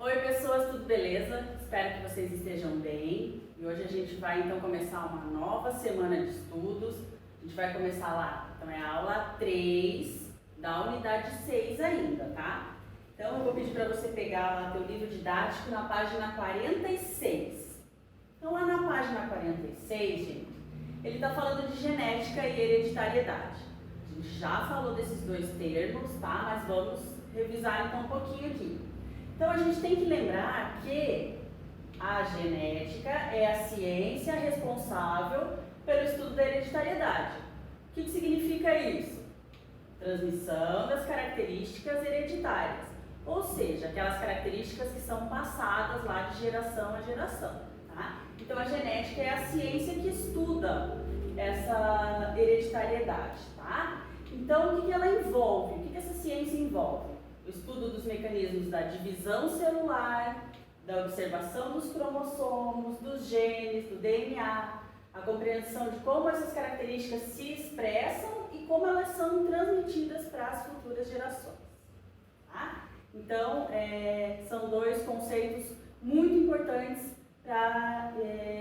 Oi pessoas, tudo beleza? Espero que vocês estejam bem. E hoje a gente vai então começar uma nova semana de estudos. A gente vai começar lá, então é a aula 3 da unidade 6 ainda, tá? Então eu vou pedir para você pegar lá teu livro didático na página 46. Então lá na página 46, gente, ele está falando de genética e hereditariedade. A gente já falou desses dois termos, tá? Mas vamos revisar então um pouquinho aqui. Então a gente tem que lembrar que a genética é a ciência responsável pelo estudo da hereditariedade. O que significa isso? Transmissão das características hereditárias, ou seja, aquelas características que são passadas lá de geração a geração. Tá? Então a genética é a ciência que estuda essa hereditariedade. Tá? Então o que ela envolve? O que essa ciência envolve? O estudo dos mecanismos da divisão celular, da observação dos cromossomos, dos genes, do DNA, a compreensão de como essas características se expressam e como elas são transmitidas para as futuras gerações. Tá? Então, são dois conceitos muito importantes para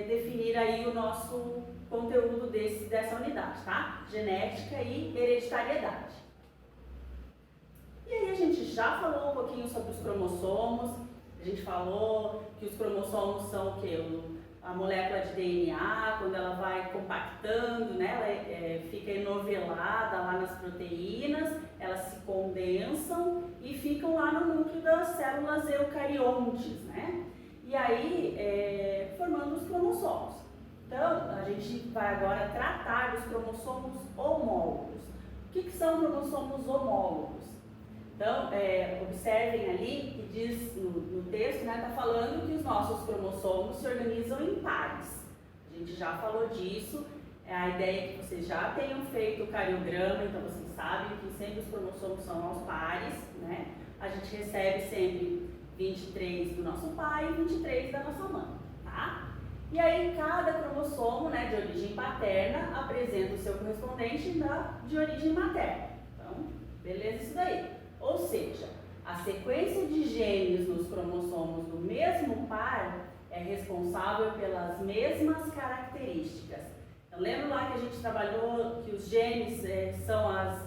definir aí o nosso conteúdo dessa unidade, tá? Genética e hereditariedade. E aí a gente já falou um pouquinho sobre os cromossomos, a gente falou que os cromossomos são o quê? A molécula de DNA, quando ela vai compactando, né, ela fica enovelada lá nas proteínas, elas se condensam e ficam lá no núcleo das células eucariontes, né? E aí, formando os cromossomos. Então, a gente vai agora tratar dos cromossomos homólogos. O que são cromossomos homólogos? Então, observem ali que diz no texto, né, está falando que os nossos cromossomos se organizam em pares. A gente já falou disso, a ideia é que vocês já tenham feito o cariograma, então vocês sabem que sempre os cromossomos são aos pares, né? A gente recebe sempre 23 do nosso pai e 23 da nossa mãe, tá? E aí cada cromossomo, né, de origem paterna apresenta o seu correspondente de origem materna. Então, beleza isso daí. Ou seja, a sequência de genes nos cromossomos do mesmo par é responsável pelas mesmas características. Então, lembra lá que a gente trabalhou que os genes são as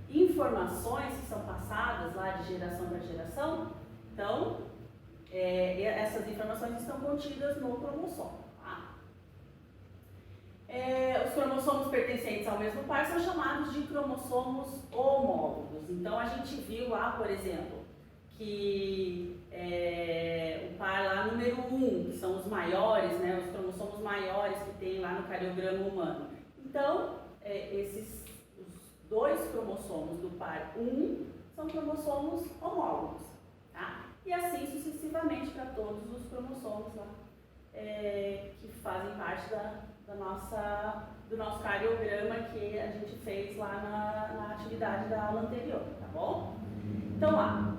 informações que são passadas lá de geração para geração? Então, essas informações estão contidas no cromossomo. Tá? Os cromossomos pertencentes ao mesmo par são chamados de cromossomos homólogos. Então a gente viu lá, por exemplo, que o par lá número 1, que são os maiores, né, os cromossomos maiores que tem lá no cariograma humano. Então, os dois cromossomos do par 1 são cromossomos homólogos. Tá? E assim sucessivamente para todos os cromossomos lá que fazem parte do nosso cariograma que a gente fez lá na atividade da aula anterior, tá bom? Então lá,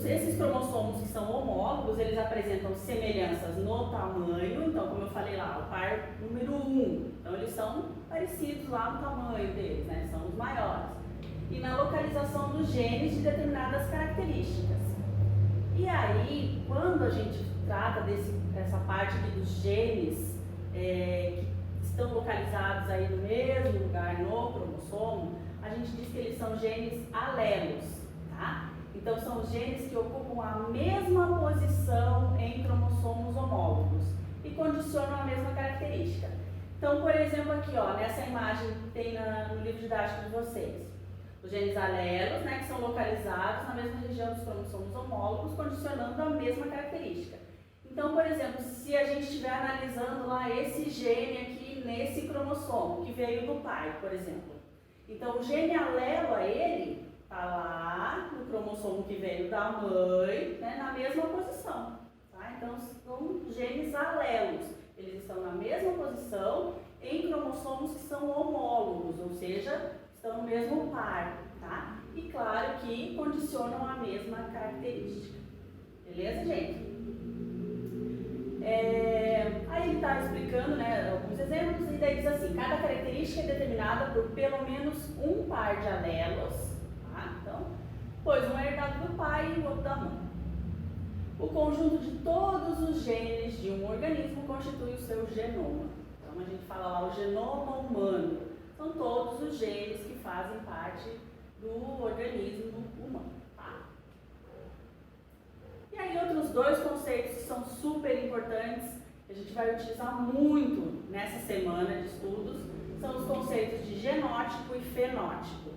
esses cromossomos que são homólogos, eles apresentam semelhanças no tamanho, então como eu falei lá, o par número 1, então eles são parecidos lá no tamanho deles, né? São os maiores. E na localização dos genes de determinadas características. E aí, quando a gente trata dessa parte aqui dos genes que estão localizados aí no mesmo lugar no cromossomo, a gente diz que eles são genes alelos, tá? Então são os genes que ocupam a mesma posição em cromossomos homólogos e condicionam a mesma característica. Então, por exemplo, aqui, ó, nessa imagem que tem no livro didático de vocês, os genes alelos, né, que são localizados na mesma região dos cromossomos homólogos, condicionando a mesma característica. Então, por exemplo, se a gente estiver analisando lá esse gene aqui nesse cromossomo, que veio do pai, por exemplo. Então, o gene alelo a ele está lá no cromossomo que veio da mãe, né, na mesma posição. Tá? Então, são genes alelos. Eles estão na mesma posição em cromossomos que são homólogos, ou seja, estão no mesmo par. Tá? E claro que condicionam a mesma característica. Beleza, gente? Aí ele está explicando, né, alguns exemplos e daí diz assim, cada característica é determinada por pelo menos um par de alelos, tá? Então, pois um é herdado do pai e o outro da mãe. O conjunto de todos os genes de um organismo constitui o seu genoma. Então a gente fala lá o genoma humano. São todos os genes que fazem parte do organismo humano. Tá? E aí outros dois conceitos que são super importantes, que a gente vai utilizar muito nessa semana de estudos, são os conceitos de genótipo e fenótipo.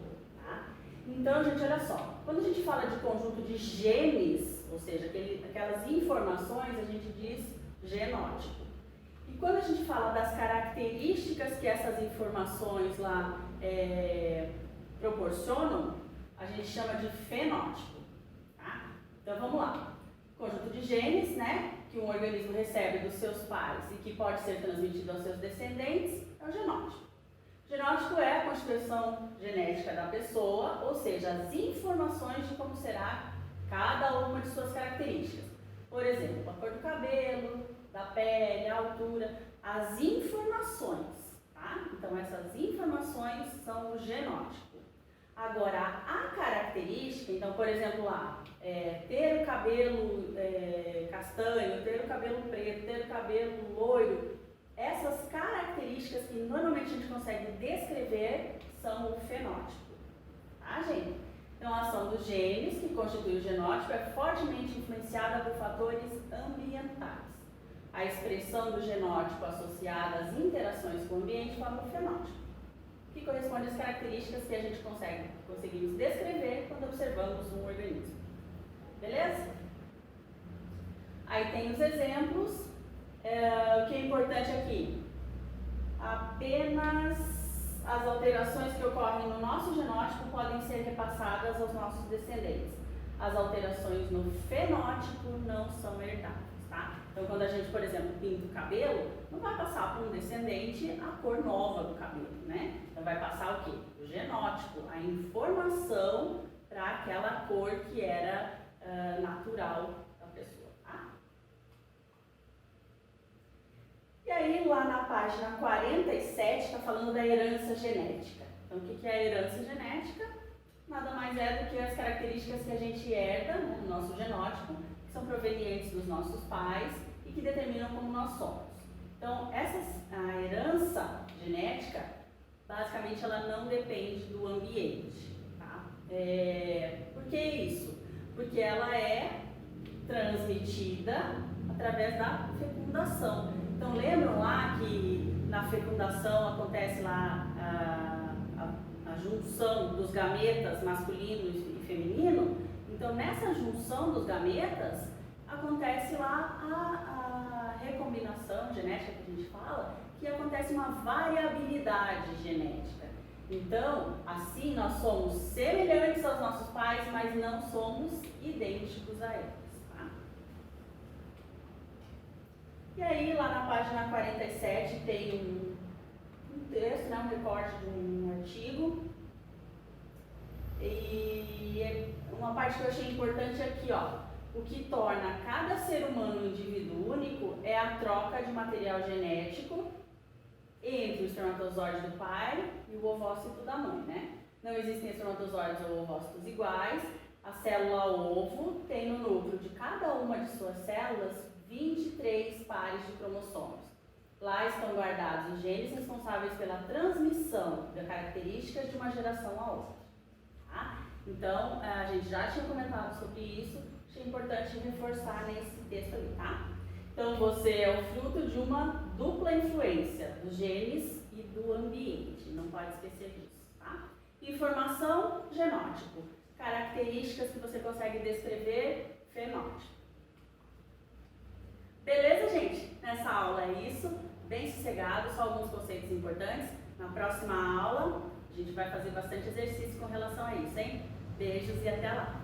Tá? Então, gente, olha só, quando a gente fala de conjunto de genes, ou seja, aquelas informações, a gente diz genótipo. E quando a gente fala das características que essas informações lá proporcionam, a gente chama de fenótipo. Tá? Então vamos lá. Conjunto de genes, né, que um organismo recebe dos seus pais e que pode ser transmitido aos seus descendentes, é o genótipo. O genótipo é a constituição genética da pessoa, ou seja, as informações de como será cada uma de suas características. Por exemplo, a cor do cabelo, da pele, a altura, as informações. Tá? Então, essas informações são o genótipo. Agora, a característica, então, por exemplo, lá, ter o cabelo castanho, ter o cabelo preto, ter o cabelo loiro, essas características que normalmente a gente consegue descrever são o fenótipo. Tá, gente? Então, a ação dos genes, que constitui o genótipo, é fortemente influenciada por fatores ambientais. A expressão do genótipo associada às interações com o ambiente forma o fenótipo, que corresponde às características que a gente conseguimos descrever quando observamos um organismo. Beleza? Aí tem os exemplos. O que é importante aqui? Apenas as alterações que ocorrem no nosso genótipo podem ser repassadas aos nossos descendentes. As alterações no fenótipo não são herdadas, tá? Então, quando a gente, por exemplo, pinta o cabelo, não vai passar para um descendente a cor nova do cabelo, né? Então, vai passar o quê? O genótipo, a informação para aquela cor que era natural da pessoa, tá? E aí, lá na página 47, está falando da herança genética. Então, o que é a herança genética? Nada mais é do que as características que a gente herda, né, no nosso genótipo, que são provenientes dos nossos pais e que determinam como nós somos. Então, a herança genética, basicamente, ela não depende do ambiente. Tá? Por que isso? Porque ela é transmitida através da fecundação. Então, lembram lá que na fecundação acontece lá a junção dos gametas masculino e feminino? Então, nessa junção dos gametas, acontece lá a recombinação genética que a gente fala, que acontece uma variabilidade genética. Então, assim, nós somos semelhantes aos nossos pais, mas não somos idênticos a eles. E aí, lá na página 47, tem um texto, né, um recorte de um artigo. E uma parte que eu achei importante aqui, ó. O que torna cada ser humano um indivíduo único é a troca de material genético entre o espermatozoide do pai e o ovócito da mãe, né? Não existem espermatozoides ou ovócitos iguais. A célula ovo tem no núcleo de cada uma de suas células 23 pares de cromossomos. Lá estão guardados os genes responsáveis pela transmissão de características de uma geração a outra. Tá? Então, a gente já tinha comentado sobre isso, achei importante reforçar nesse texto ali, tá? Então, você é o fruto de uma dupla influência dos genes e do ambiente, não pode esquecer disso, tá? Informação, genótipo. Características que você consegue descrever, fenótipo. Beleza, gente? Nessa aula é isso, bem sossegado, só alguns conceitos importantes. Na próxima aula, a gente vai fazer bastante exercício com relação a isso, hein? Beijos e até lá!